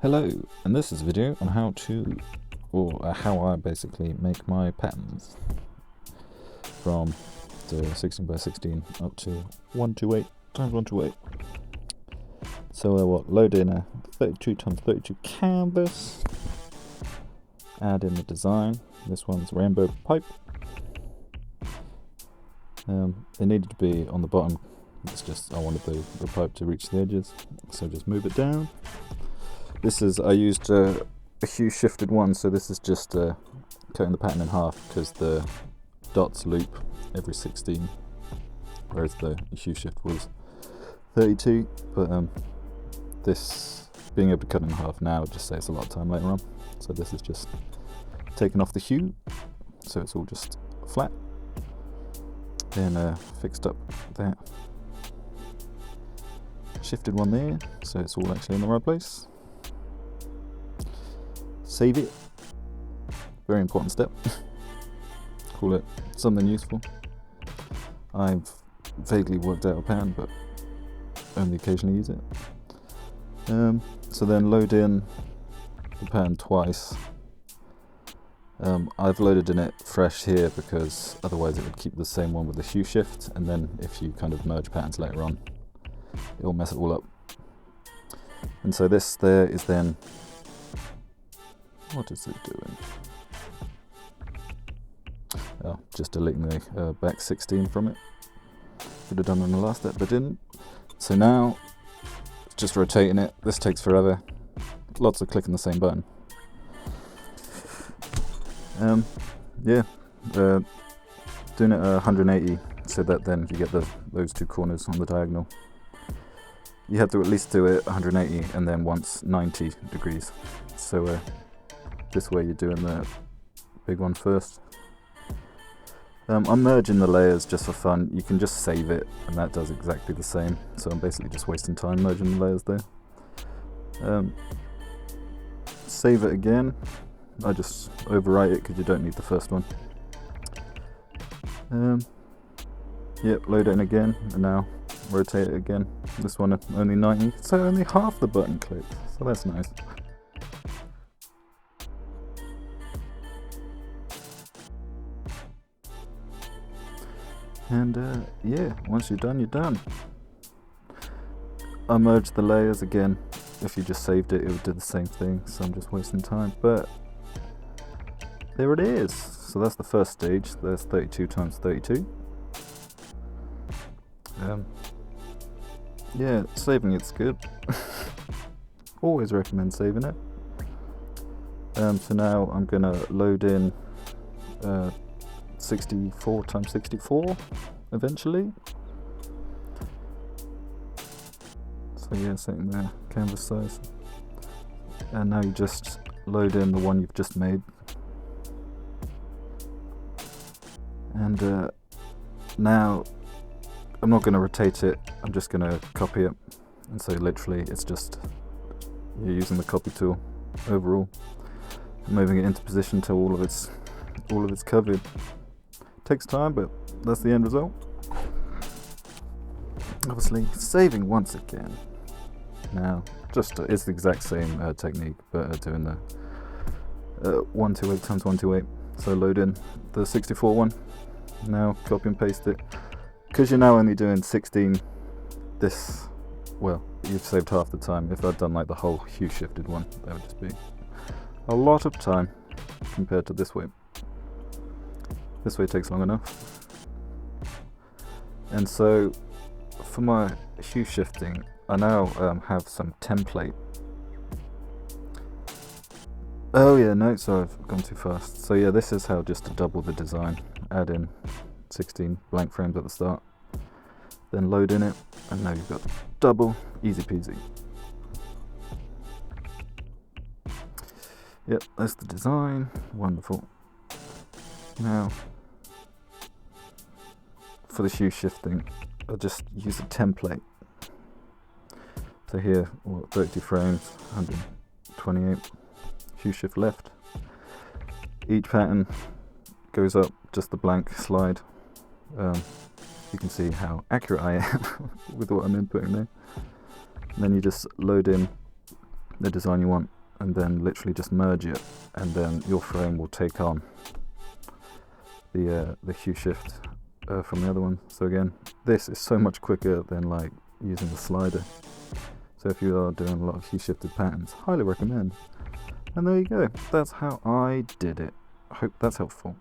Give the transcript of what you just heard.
Hello, and this is a video on how I basically make my patterns from the 16 by 16 up to 128 times 128. So load in a 32 times 32 canvas, add in the design. This one's rainbow pipe. It needed to be on the bottom. It's just I wanted the pipe to reach the edges, so just move it down. I used a hue shifted one, so this is just cutting the pattern in half because the dots loop every 16, whereas the hue shift was 32. But this being able to cut in half now just saves a lot of time later on. So this is just taking off the hue, so it's all just flat. Then fixed up that shifted one there, so it's all actually in the right place. Save it. Very important step. Call it something useful. I've vaguely worked out a pattern, but only occasionally use it. So then load in the pattern twice. I've loaded in it fresh here because otherwise it would keep the same one with the hue shift, and then if you kind of merge patterns later on, it'll mess it all up. And so this there is then, what is it doing? Oh, just deleting the back 16 from it. Could have done it in the last step, but didn't. So now, just rotating it. This takes forever. Lots of clicking the same button. Doing it 180 so that then you get those two corners on the diagonal. You have to at least do it 180 and then once 90 degrees. So this way you're doing the big one first. I'm merging the layers just for fun. You can just save it and that does exactly the same. So I'm basically just wasting time merging the layers there. Save it again. I just overwrite it because you don't need the first one. Yep, load it in again and now rotate it again. This one only 90, so only half the button clicks, so that's nice. And yeah, once you're done, you're done. I merged the layers again. If you just saved it, it would do the same thing, so I'm just wasting time. But there it is. So that's the first stage. There's 32 times 32. Yeah, saving it's good. Always recommend saving it. So now I'm gonna load in 64 times 64 eventually. So yeah, setting the canvas size. And now you just load in the one you've just made. And now I'm not going to rotate it, I'm just going to copy it. And so literally it's just you're using the copy tool overall, moving it into position till all of it's covered. Takes time, but that's the end result. Obviously saving once again. Now it's the exact same technique, but doing the 128 times 128. So load in the 64 one. Now copy and paste it. Because you're now only doing 16, you've saved half the time. If I'd done like the whole hue shifted one, that would just be a lot of time compared to this way. This way takes long enough. And so for my hue shifting, I now have some template. Oh yeah, no, sorry, I've gone too fast. So yeah, this is how just to double the design. Add in 16 blank frames at the start, then load in it, and now you've got double, easy peasy. Yep, that's the design, wonderful. Now, for the hue shifting, I'll just use a template. So here, 32 frames, 128, hue shift left. Each pattern goes up just the blank slide. You can see how accurate I am with what I'm inputting there. And then you just load in the design you want, and then literally just merge it, and then your frame will take on the hue shift from the other one. So again, this is so much quicker than like using the slider. So if you are doing a lot of hue shifted patterns, highly recommend. And there you go, that's how I did it. I hope that's helpful.